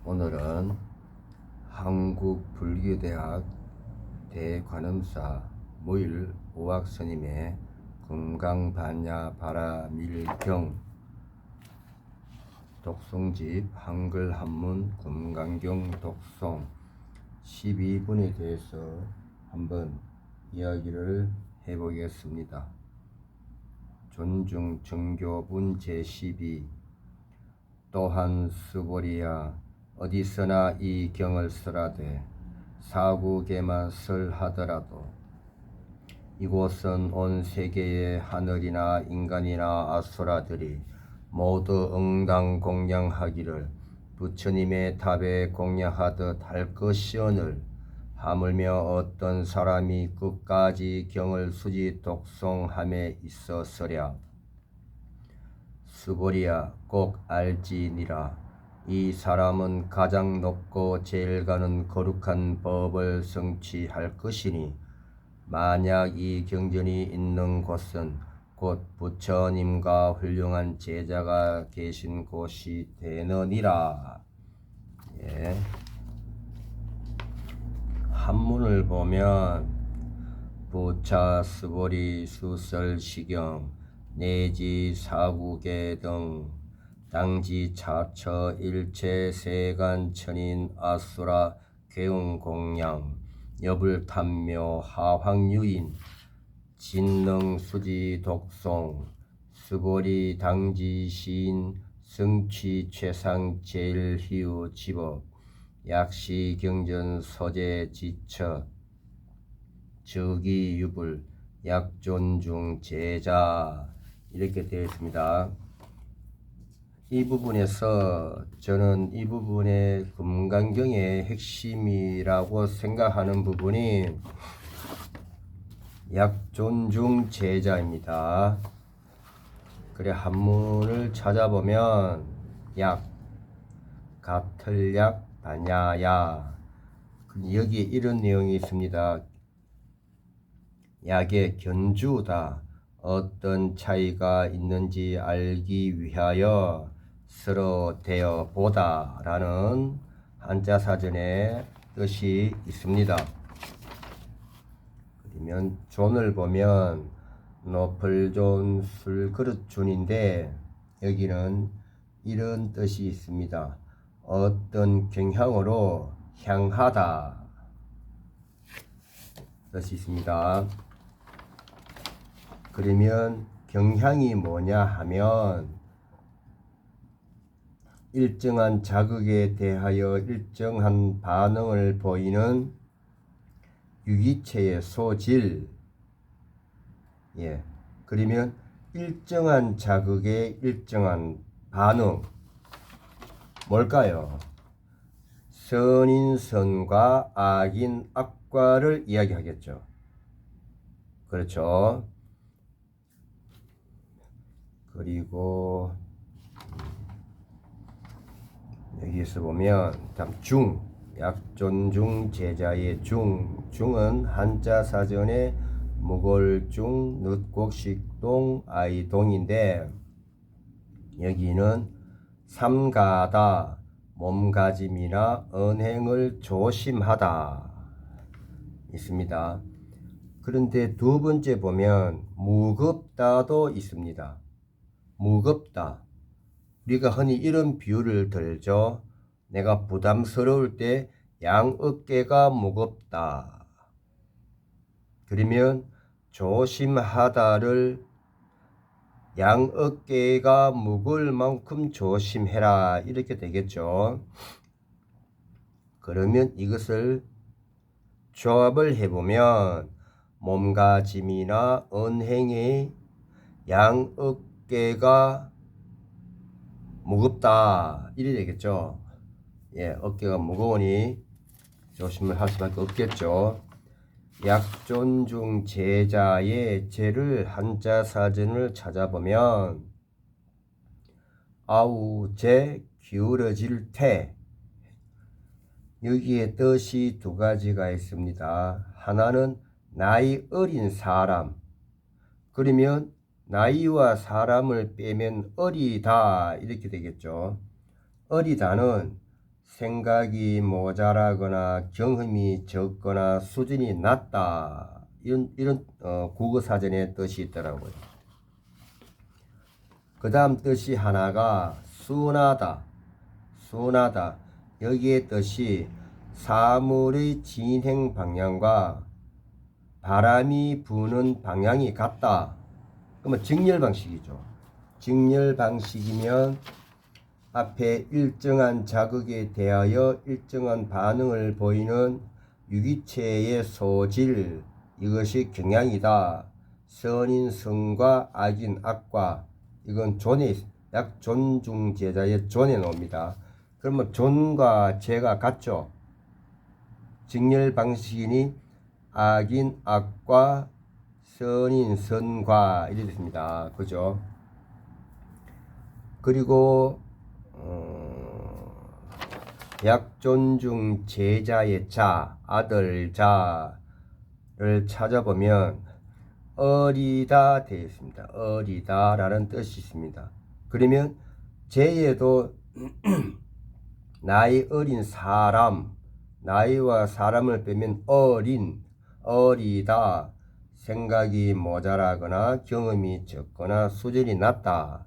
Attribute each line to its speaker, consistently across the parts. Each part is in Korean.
Speaker 1: 오늘은 한국불교대학 대관음사 무일 오학스님의 금강반야바라밀경 독송집 한글 한문 금강경 독송 12분에 대해서 한번 이야기를 해보겠습니다. 존중 정교분 제12. 또한 스보리야, 어디서나 이 경을 쓰라되 사국에만 설하더라도 이곳은 온 세계의 하늘이나 인간이나 아수라들이 모두 응당 공양하기를 부처님의 탑에 공양하듯 할 것이오늘 하물며 어떤 사람이 끝까지 경을 수지 독송함에 있어서랴. 스보리야, 꼭 알지니라. 이 사람은 가장 높고 제일 가는 거룩한 법을 성취할 것이니 만약 이 경전이 있는 곳은 곧 부처님과 훌륭한 제자가 계신 곳이 되느니라. 한문을 보면 부차 스보리 수설시경 내지 사국계 등 당지 차처 일체 세간 천인 아수라 괴웅공양 여불탐묘 하황유인 진능수지 독송 스보리 당지 시인 성취 최상 제일희우 지법 약시 경전 서재 지처 즉이유불 약존중 제자 이렇게 되어 있습니다. 이 부분에서 저는 이 부분의 금강경의 핵심이라고 생각하는 부분이 약존중 제자입니다. 그래 한문을 찾아보면 약, 같을 약, 반야야 여기에 이런 내용이 있습니다. 약의 견주다. 어떤 차이가 있는지 알기 위하여 서로 되어 보다 라는 한자사전의 뜻이 있습니다. 그러면 존을 보면 높을 존, 술 그릇 존인데 여기는 이런 뜻이 있습니다. 어떤 경향으로 향하다 뜻이 있습니다. 그러면 경향이 뭐냐 하면 일정한 자극에 대하여 일정한 반응을 보이는 유기체의 소질. 그러면 일정한 자극에 일정한 반응. 뭘까요? 선인 선과 악인 악과를 이야기하겠죠. 그렇죠. 그리고 여기에서 보면 중, 약존중 제자의 중은 한자 사전에 무골중, 늑곡식동, 아이동인데 여기는 삼가다, 몸가짐이나 언행을 조심하다 있습니다. 그런데 두 번째 보면 무겁다도 있습니다. 무겁다. 우리가 흔히 이런 비유를 들죠. 내가 부담스러울 때 양 어깨가 무겁다. 그러면 조심하다를 양 어깨가 무거울 만큼 조심해라 이렇게 되겠죠. 그러면 이것을 조합을 해보면 몸가짐이나 언행의 양 어깨가 무겁다 이래 되겠죠. 어깨가 무거우니 조심을 할 수밖에 없겠죠. 약존중 제자의 제를 한자 사전을 찾아보면 아우제 기울어질 테 여기에 뜻이 두 가지가 있습니다. 하나는 나이 어린 사람. 그러면 나이와 사람을 빼면 어리다 이렇게 되겠죠. 어리다는 생각이 모자라거나 경험이 적거나 수준이 낮다. 이런 국어사전의 뜻이 있더라고요. 그 다음 뜻이 하나가 순하다. 순하다. 여기의 뜻이 사물의 진행 방향과 바람이 부는 방향이 같다. 그러면 직렬 방식이죠. 직렬 방식이면 앞에 일정한 자극에 대하여 일정한 반응을 보이는 유기체의 소질, 이것이 경향이다. 선인 선과 악인 악과, 이건 존에, 약존중제자의 존에 나옵니다. 그러면 존과 제가 같죠. 직렬 방식이니 악인 악과 선인 선과 이렇게 됐습니다. 그죠? 그리고 약존중 제자의 자, 아들 자를 찾아보면 어리다 되어 있습니다. 어리다 라는 뜻이 있습니다. 그러면 제에도 나이 어린 사람, 나이와 사람을 빼면 어리다, 생각이 모자라거나 경험이 적거나 수준이 낮다.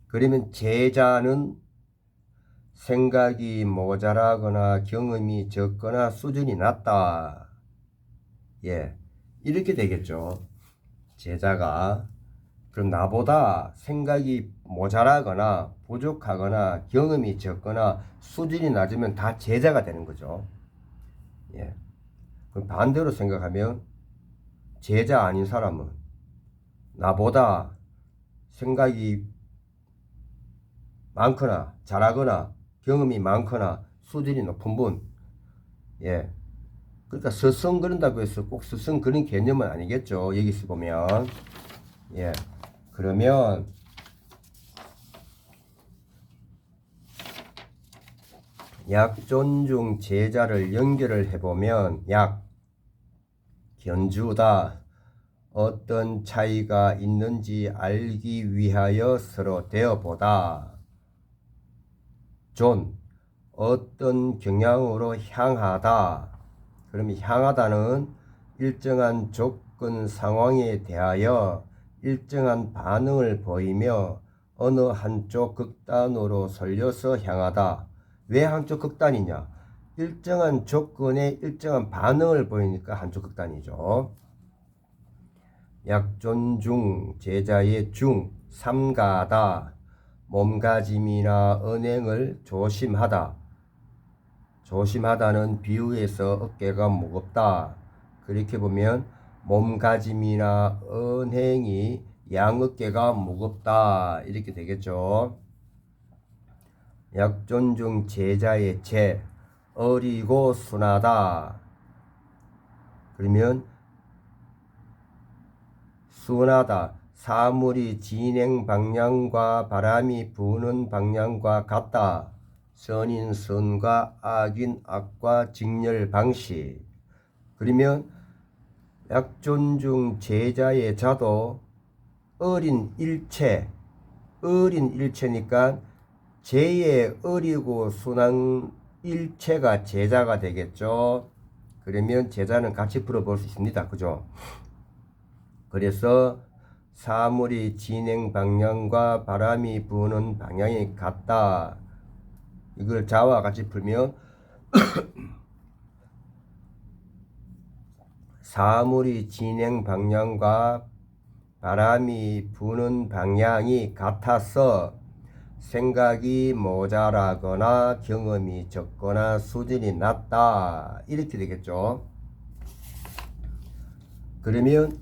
Speaker 1: 그러면 제자는 생각이 모자라거나 경험이 적거나 수준이 낮다. 예, 이렇게 되겠죠. 제자가. 그럼 나보다 생각이 모자라거나 부족하거나 경험이 적거나 수준이 낮으면 다 제자가 되는 거죠. 예. 그럼 반대로 생각하면 제자 아닌 사람은 나보다 생각이 많거나 잘하거나 경험이 많거나 수준이 높은 분, 예, 그러니까 스승그런다고 해서 꼭 스승 그런 개념은 아니겠죠. 여기서 보면. 예, 그러면 약존중 제자를 연결을 해보면 견주다, 어떤 차이가 있는지 알기 위하여 서로 되어보다. 존, 어떤 경향으로 향하다. 그러면 향하다는 일정한 조건 상황에 대하여 일정한 반응을 보이며 어느 한쪽 극단으로 설려서 향하다. 왜 한쪽 극단이냐? 일정한 조건에 일정한 반응을 보이니까 한쪽 극단이죠. 약존중 제자의 중, 삼가다, 몸가짐이나 언행을 조심하다. 조심하다는 비유에서 어깨가 무겁다. 그렇게 보면 몸가짐이나 언행이 양어깨가 무겁다. 이렇게 되겠죠. 약존중 제자의 제, 어리고 순하다. 그러면 순하다. 사물이 진행 방향과 바람이 부는 방향과 같다. 선인 선과 악인 악과 직렬 방식. 그러면 약존중 제자의 자도 어린 일체니까 제의 어리고 순한 일체가 제자가 되겠죠. 그러면 제자는 같이 풀어볼 수 있습니다. 그죠? 그래서 사물이 진행 방향과 바람이 부는 방향이 같다. 이걸 자와 같이 풀면 사물이 진행 방향과 바람이 부는 방향이 같아서 생각이 모자라거나 경험이 적거나 수준이 낮다. 이렇게 되겠죠. 그러면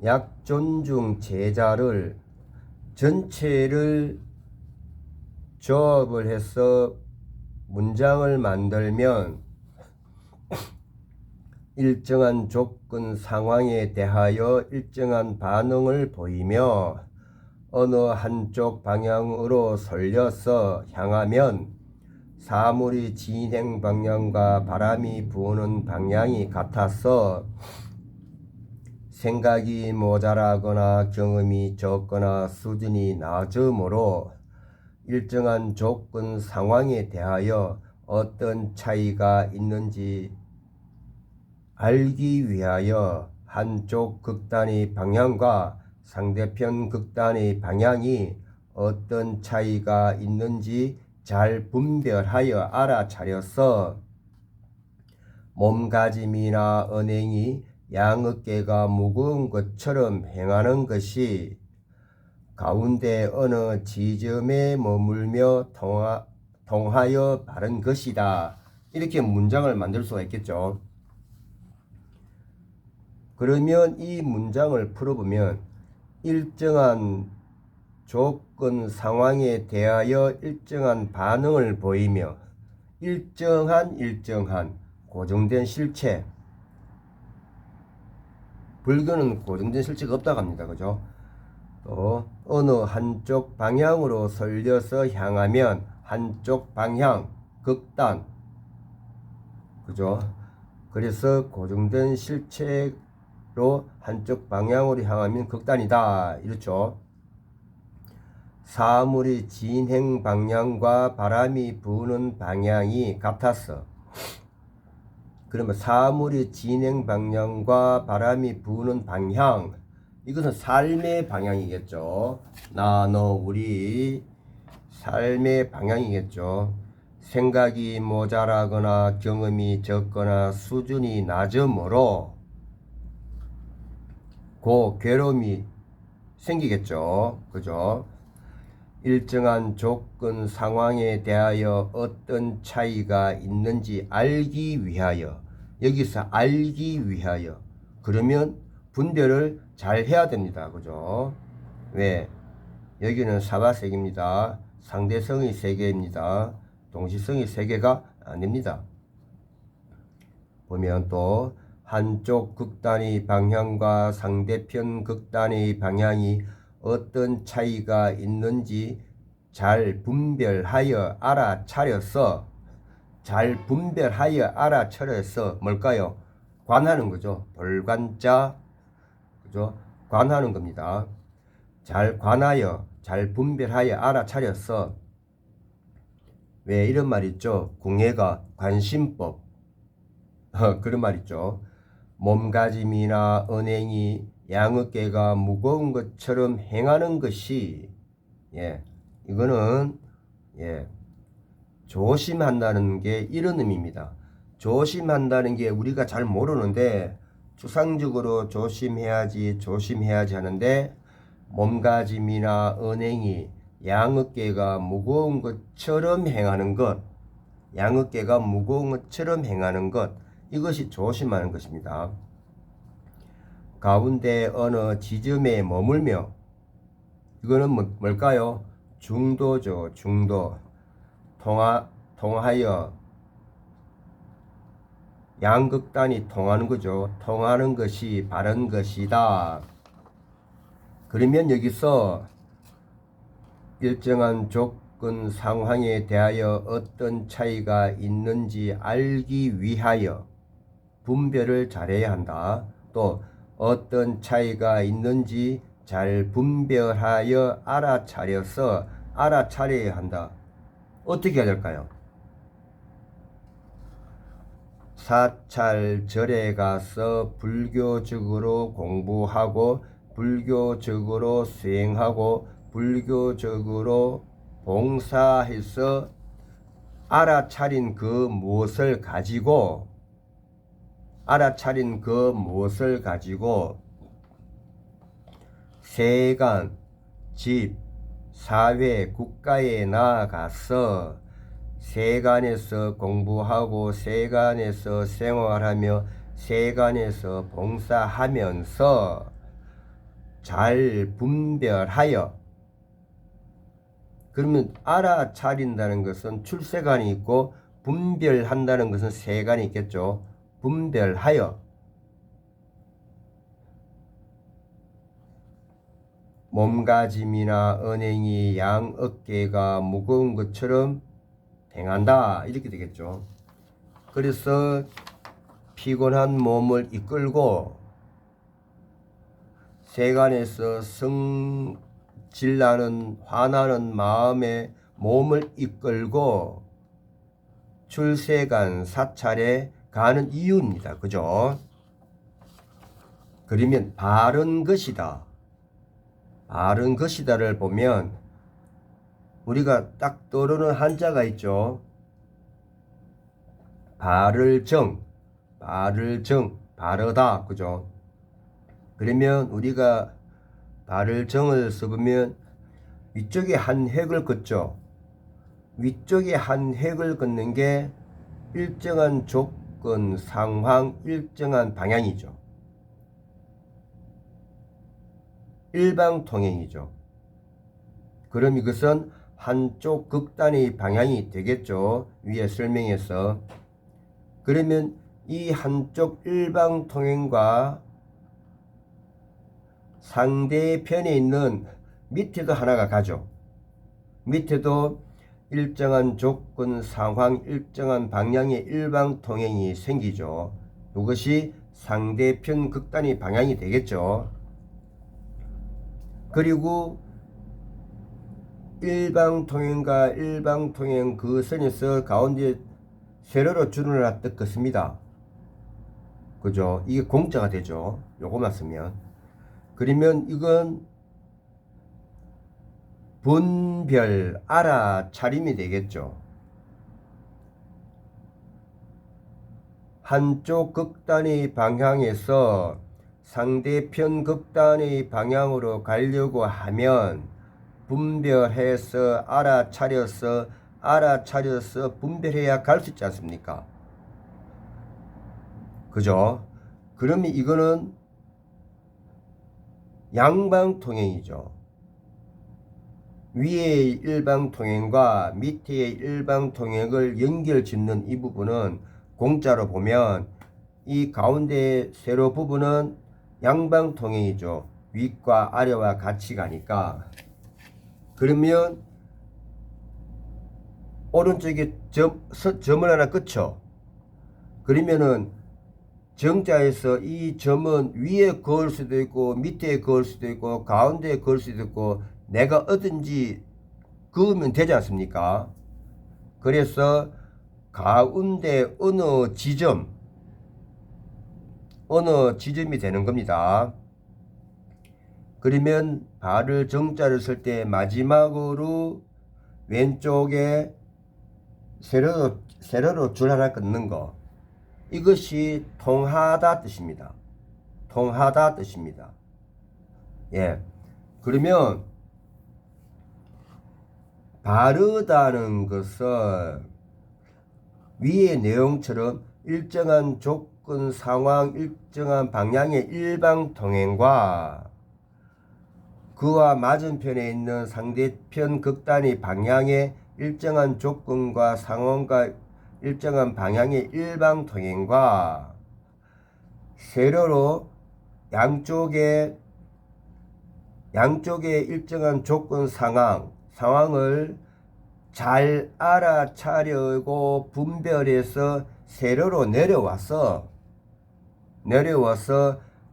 Speaker 1: 약존중 제자를 전체를 조합을 해서 문장을 만들면 일정한 조건 상황에 대하여 일정한 반응을 보이며 어느 한쪽 방향으로 설려서 향하면 사물의 진행 방향과 바람이 부는 방향이 같아서 생각이 모자라거나 경험이 적거나 수준이 낮으므로 일정한 조건 상황에 대하여 어떤 차이가 있는지 알기 위하여 한쪽 극단의 방향과 상대편 극단의 방향이 어떤 차이가 있는지 잘 분별하여 알아차려서 몸가짐이나 언행이 양어깨가 무거운 것처럼 행하는 것이 가운데 어느 지점에 머물며 통하여 바른 것이다. 이렇게 문장을 만들 수가 있겠죠. 그러면 이 문장을 풀어보면 일정한 조건 상황에 대하여 일정한 반응을 보이며 일정한 고정된 실체, 불교는 고정된 실체가 없다고 합니다. 그죠? 또 어느 한쪽 방향으로 설려서 향하면 한쪽 방향, 극단, 그죠? 그래서 고정된 실체로 한쪽 방향으로 향하면 극단이다. 이렇죠. 사물의 진행 방향과 바람이 부는 방향이 같았어. 그러면 사물의 진행 방향과 바람이 부는 방향, 이것은 삶의 방향이겠죠. 나, 너, 우리 삶의 방향이겠죠. 생각이 모자라거나 경험이 적거나 수준이 낮으므로 괴로움이 생기겠죠. 그죠? 일정한 조건 상황에 대하여 어떤 차이가 있는지 알기 위하여, 여기서 알기 위하여, 그러면 분별을 잘 해야 됩니다. 그죠? 왜? 여기는 사바색입니다. 상대성의 세계입니다. 동시성의 세계가 아닙니다. 보면 또 한쪽 극단의 방향과 상대편 극단의 방향이 어떤 차이가 있는지 잘 분별하여 알아차려서 뭘까요? 관하는 거죠. 돌관자, 그죠? 관하는 겁니다. 잘 관하여, 잘 분별하여 알아차려서, 왜 이런 말 있죠? 궁예가 관심법, 그런 말 있죠. 몸가짐이나 언행이 양어깨가 무거운 것처럼 행하는 것이, 이거는 조심한다는 게 이런 의미입니다. 조심한다는 게 우리가 잘 모르는데 추상적으로 조심해야지 하는데, 몸가짐이나 언행이 양어깨가 무거운 것처럼 행하는 것, 이것이 조심하는 것입니다. 가운데 어느 지점에 머물며, 이거는 뭘까요? 중도죠. 중도. 통하여, 양극단이 통하는 거죠. 통하는 것이 바른 것이다. 그러면 여기서 일정한 조건 상황에 대하여 어떤 차이가 있는지 알기 위하여 분별을 잘해야 한다. 또 어떤 차이가 있는지 잘 분별하여 알아차려야 한다. 어떻게 해야 될까요? 사찰절에 가서 불교적으로 공부하고 불교적으로 수행하고 불교적으로 봉사해서 알아차린 그 무엇을 가지고 세간, 집, 사회, 국가에 나아가서 세간에서 공부하고 세간에서 생활하며 세간에서 봉사하면서 잘 분별하여, 그러면 알아차린다는 것은 출세간이 있고 분별한다는 것은 세간이 있겠죠. 분별하여 몸가짐이나 언행이 양 어깨가 무거운 것처럼 행한다, 이렇게 되겠죠. 그래서 피곤한 몸을 이끌고 세간에서 성질나는 화나는 마음에 몸을 이끌고 출세간 사찰에 가는 이유입니다. 그죠? 그러면 바른 것이다. 바른 것이다를 보면 우리가 딱 떠오르는 한자가 있죠. 바를 정, 바르다. 그죠? 그러면 우리가 바를 정을 써보면 위쪽에 한 획을 긋죠. 위쪽에 한 획을 긋는 게 일정한 조건, 상황, 일정한 방향이죠. 일방통행이죠. 그럼 이것은 한쪽 극단의 방향이 되겠죠. 위에 설명해서. 그러면 이 한쪽 일방통행과 상대편에 있는 밑에도 하나가 가죠. 밑에도 일정한 조건, 상황, 일정한 방향의 일방통행이 생기죠. 이것이 상대편 극단의 방향이 되겠죠. 그리고 일방통행과 일방통행 그 선에서 가운데 세로로 줄을 하나 뜯겠습니다. 그죠? 이게 공짜가 되죠. 요거만 쓰면. 그러면 이건 분별 알아차림이 되겠죠. 한쪽 극단의 방향에서 상대편 극단의 방향으로 가려고 하면 분별해서 알아차려서 분별해야 갈 수 있지 않습니까? 그죠? 그러면 이거는 양방통행이죠. 위의 일방통행과 밑의 일방통행을 연결짓는 이 부분은 공짜로 보면 이 가운데 세로 부분은 양방통행이죠. 윗과 아래와 같이 가니까. 그러면 오른쪽에 점을 하나 그쳐. 그러면은 정자에서 이 점은 위에 그을 수도 있고 밑에 그을 수도 있고 가운데에 그을 수도 있고 내가 어딘지 그으면 되지 않습니까? 그래서 가운데 어느 지점이 되는 겁니다. 그러면 발을 정자를 쓸 때 마지막으로 왼쪽에 세로로 줄 하나 끊는 거, 이것이 통하다 뜻입니다. 통하다 뜻입니다. 예. 그러면 바르다는 것은 위의 내용처럼 일정한 조건, 상황, 일정한 방향의 일방통행과 그와 맞은편에 있는 상대편 극단의 방향의 일정한 조건과 상황과 일정한 방향의 일방통행과 세로로 양쪽에 일정한 조건, 상황을 잘 알아차려고 분별해서 세로로 내려와서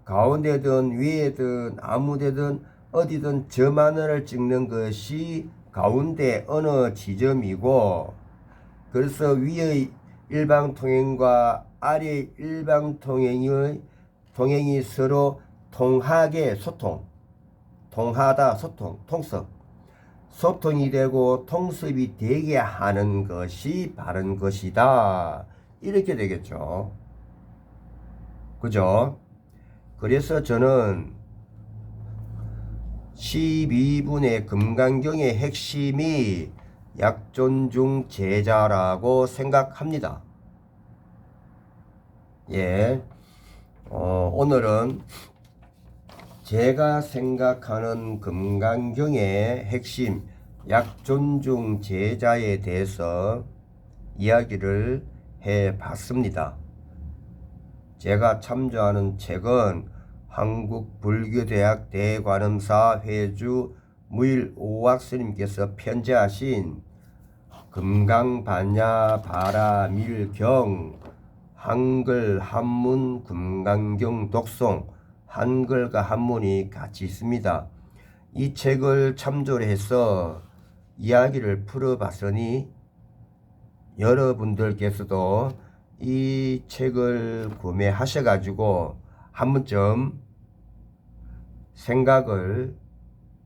Speaker 1: 가운데든 위에든 아무데든 어디든 점 하나를 찍는 것이 가운데 어느 지점이고, 그래서 위의 일방통행과 아래의 일방통행이 서로 통하게 통하다, 소통이 되고 통습이 되게 하는 것이 바른 것이다. 이렇게 되겠죠. 그죠? 그래서 저는 12분의 금강경의 핵심이 약존중 제자라고 생각합니다. 예. 오늘은 제가 생각하는 금강경의 핵심 약존중 제자에 대해서 이야기를 해 봤습니다. 제가 참조하는 책은 한국불교대학 대관음사 회주 무일오학 스님께서 편제하신 금강반야바라밀경 한글 한문 금강경 독송, 한글과 한문이 같이 있습니다. 이 책을 참조를 해서 이야기를 풀어봤으니 여러분들께서도 이 책을 구매하셔가지고 한 번쯤 생각을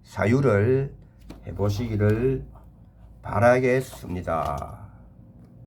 Speaker 1: 사유를 해보시기를 바라겠습니다.